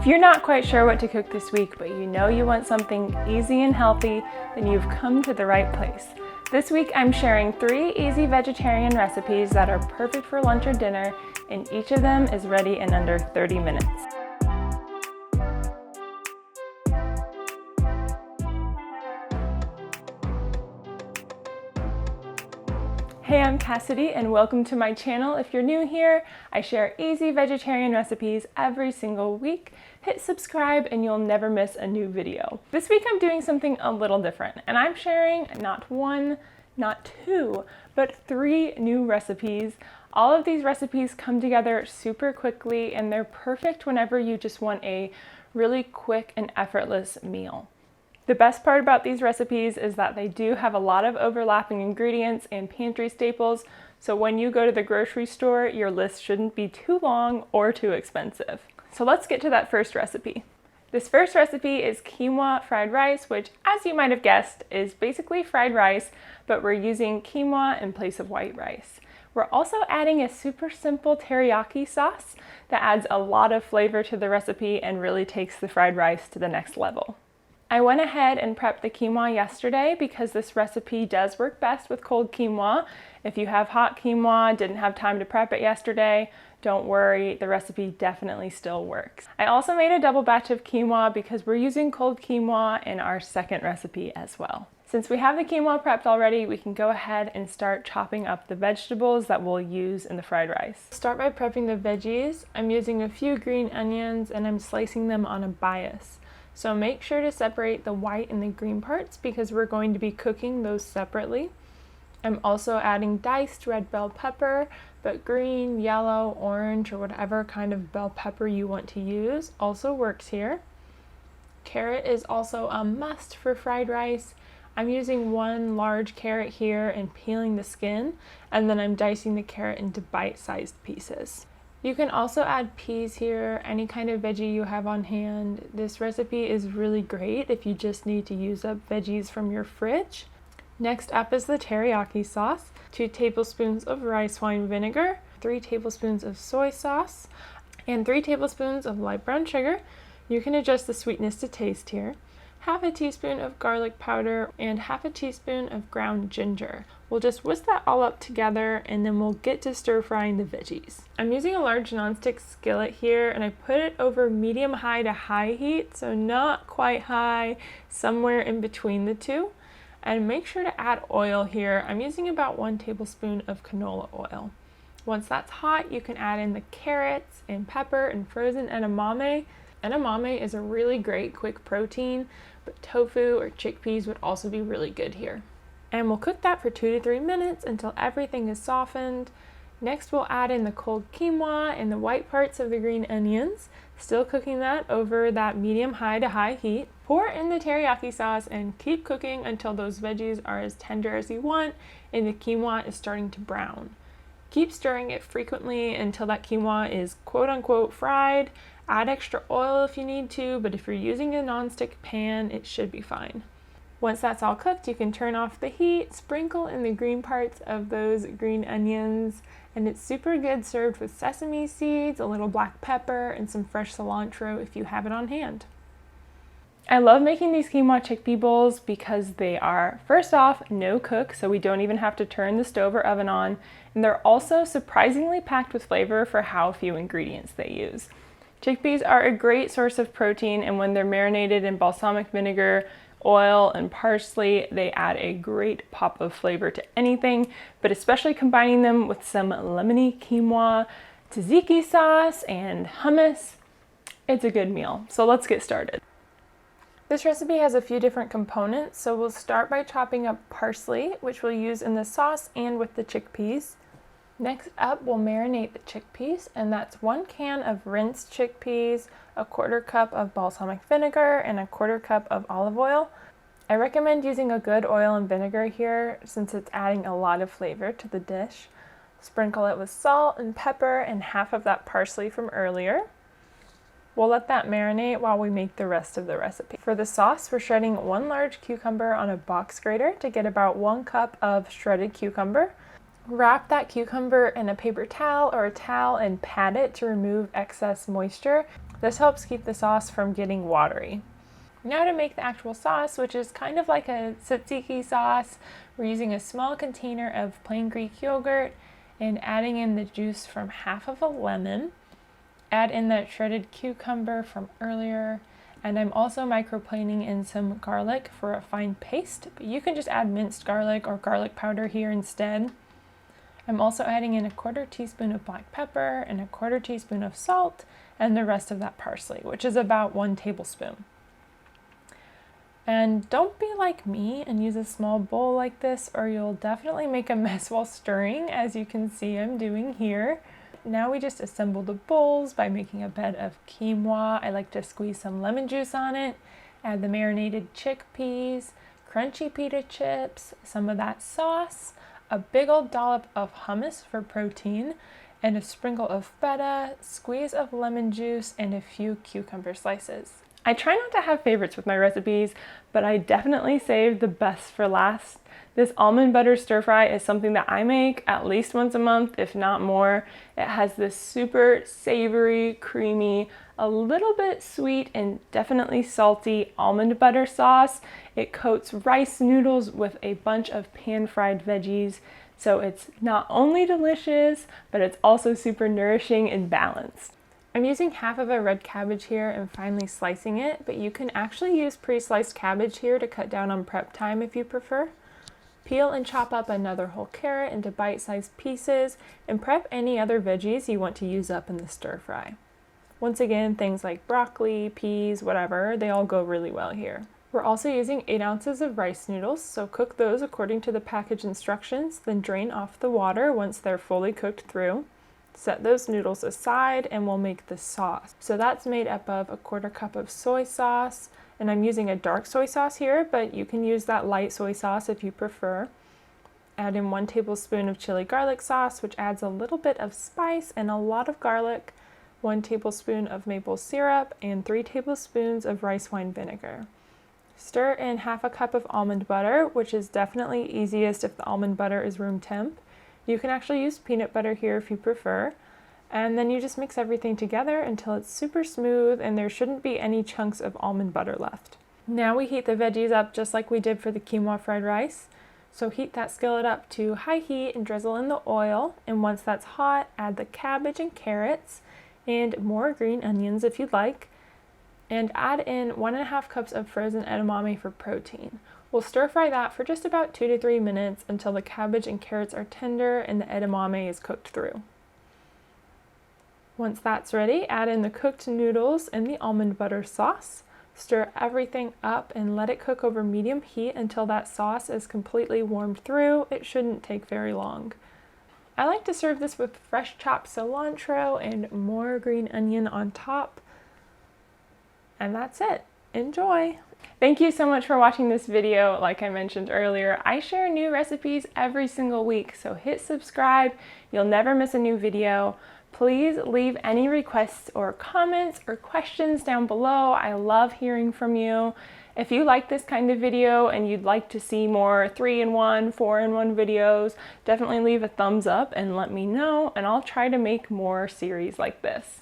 If you're not quite sure what to cook this week, but you know you want something easy and healthy, then you've come to the right place. This week I'm sharing 3 easy vegetarian recipes that are perfect for lunch or dinner, and each of them is ready in under 30 minutes. Hey, I'm Cassidy and welcome to my channel. If you're new here, I share easy vegetarian recipes every single week. Hit subscribe and you'll never miss a new video. This week I'm doing something a little different, and I'm sharing not 1, not 2, but 3 new recipes. All of these recipes come together super quickly and they're perfect whenever you just want a really quick and effortless meal. The best part about these recipes is that they do have a lot of overlapping ingredients and pantry staples, so when you go to the grocery store, your list shouldn't be too long or too expensive. So let's get to that first recipe. This first recipe is quinoa fried rice, which, as you might have guessed, is basically fried rice, but we're using quinoa in place of white rice. We're also adding a super simple teriyaki sauce that adds a lot of flavor to the recipe and really takes the fried rice to the next level. I went ahead and prepped the quinoa yesterday because this recipe does work best with cold quinoa. If you have hot quinoa, didn't have time to prep it yesterday, don't worry, the recipe definitely still works. I also made a double batch of quinoa because we're using cold quinoa in our second recipe as well. Since we have the quinoa prepped already, we can go ahead and start chopping up the vegetables that we'll use in the fried rice. Start by prepping the veggies. I'm using a few green onions and I'm slicing them on a bias. So make sure to separate the white and the green parts because we're going to be cooking those separately. I'm also adding diced red bell pepper, but green, yellow, orange, or whatever kind of bell pepper you want to use also works here. Carrot is also a must for fried rice. I'm using 1 large carrot here and peeling the skin, and then I'm dicing the carrot into bite-sized pieces. You can also add peas here, any kind of veggie you have on hand. This recipe is really great if you just need to use up veggies from your fridge. Next up is the teriyaki sauce, 2 tablespoons of rice wine vinegar, 3 tablespoons of soy sauce, and 3 tablespoons of light brown sugar. You can adjust the sweetness to taste here. Half a teaspoon of garlic powder and half a teaspoon of ground ginger. We'll just whisk that all up together and then we'll get to stir frying the veggies. I'm using a large nonstick skillet here and I put it over medium-high to high heat, so not quite high, somewhere in between the two. And make sure to add oil here. I'm using about 1 tablespoon of canola oil. Once that's hot, you can add in the carrots and pepper and frozen edamame. Edamame is a really great quick protein, but tofu or chickpeas would also be really good here. And we'll cook that for 2 to 3 minutes until everything is softened. Next we'll add in the cold quinoa and the white parts of the green onions, still cooking that over that medium-high to high heat. Pour in the teriyaki sauce and keep cooking until those veggies are as tender as you want and the quinoa is starting to brown. Keep stirring it frequently until that quinoa is quote-unquote fried. Add extra oil if you need to, but if you're using a non-stick pan, it should be fine. Once that's all cooked, you can turn off the heat, sprinkle in the green parts of those green onions, and it's super good served with sesame seeds, a little black pepper, and some fresh cilantro if you have it on hand. I love making these quinoa chickpea bowls because they are, first off, no cook, so we don't even have to turn the stove or oven on, and they're also surprisingly packed with flavor for how few ingredients they use. Chickpeas are a great source of protein, and when they're marinated in balsamic vinegar, oil, and parsley, they add a great pop of flavor to anything, but especially combining them with some lemony quinoa, tzatziki sauce, and hummus, it's a good meal. So let's get started. This recipe has a few different components, so we'll start by chopping up parsley, which we'll use in the sauce and with the chickpeas. Next up, we'll marinate the chickpeas, and that's 1 can of rinsed chickpeas, a 1/4 cup of balsamic vinegar, and a 1/4 cup of olive oil. I recommend using a good oil and vinegar here since it's adding a lot of flavor to the dish. Sprinkle it with salt and pepper and half of that parsley from earlier. We'll let that marinate while we make the rest of the recipe. For the sauce, we're shredding 1 large cucumber on a box grater to get about 1 cup of shredded cucumber. Wrap that cucumber in a paper towel or a towel and pat it to remove excess moisture. This helps keep the sauce from getting watery. Now to make the actual sauce, which is kind of like a tzatziki sauce, we're using a small container of plain Greek yogurt and adding in the juice from half of a lemon. Add in that shredded cucumber from earlier, and I'm also microplaning in some garlic for a fine paste, but you can just add minced garlic or garlic powder here instead. I'm also adding in a 1/4 teaspoon of black pepper and a 1/4 teaspoon of salt and the rest of that parsley, which is about 1 tablespoon. And don't be like me and use a small bowl like this, or you'll definitely make a mess while stirring, as you can see I'm doing here. Now we just assemble the bowls by making a bed of quinoa. I like to squeeze some lemon juice on it, add the marinated chickpeas, crunchy pita chips, some of that sauce, a big old dollop of hummus for protein, and a sprinkle of feta, squeeze of lemon juice, and a few cucumber slices. I try not to have favorites with my recipes, but I definitely saved the best for last. This almond butter stir fry is something that I make at least once a month, if not more. It has this super savory, creamy, a little bit sweet and definitely salty almond butter sauce. It coats rice noodles with a bunch of pan-fried veggies, so it's not only delicious, but it's also super nourishing and balanced. I'm using half of a red cabbage here and finely slicing it, but you can actually use pre-sliced cabbage here to cut down on prep time if you prefer. Peel and chop up another whole carrot into bite-sized pieces and prep any other veggies you want to use up in the stir fry. Once again, things like broccoli, peas, whatever, they all go really well here. We're also using 8 ounces of rice noodles, so cook those according to the package instructions, then drain off the water once they're fully cooked through. Set those noodles aside and we'll make the sauce. So that's made up of a 1/4 cup of soy sauce, and I'm using a dark soy sauce here, but you can use that light soy sauce if you prefer. Add in 1 tablespoon of chili garlic sauce, which adds a little bit of spice and a lot of garlic, 1 tablespoon of maple syrup, and 3 tablespoons of rice wine vinegar. Stir in half a cup of almond butter, which is definitely easiest if the almond butter is room temp. You can actually use peanut butter here if you prefer. And then you just mix everything together until it's super smooth and there shouldn't be any chunks of almond butter left. Now we heat the veggies up just like we did for the quinoa fried rice. So heat that skillet up to high heat and drizzle in the oil. And once that's hot, add the cabbage and carrots and more green onions if you'd like. And add in 1½ cups of frozen edamame for protein. We'll stir fry that for just about 2 to 3 minutes until the cabbage and carrots are tender and the edamame is cooked through. Once that's ready, add in the cooked noodles and the almond butter sauce. Stir everything up and let it cook over medium heat until that sauce is completely warmed through. It shouldn't take very long. I like to serve this with fresh chopped cilantro and more green onion on top. And that's it. Enjoy! Thank you so much for watching this video. Like I mentioned earlier, I share new recipes every single week, so hit subscribe. You'll never miss a new video. Please leave any requests or comments or questions down below. I love hearing from you. If you like this kind of video and you'd like to see more 3-in-1, 4-in-1 videos, definitely leave a thumbs up and let me know, and I'll try to make more series like this.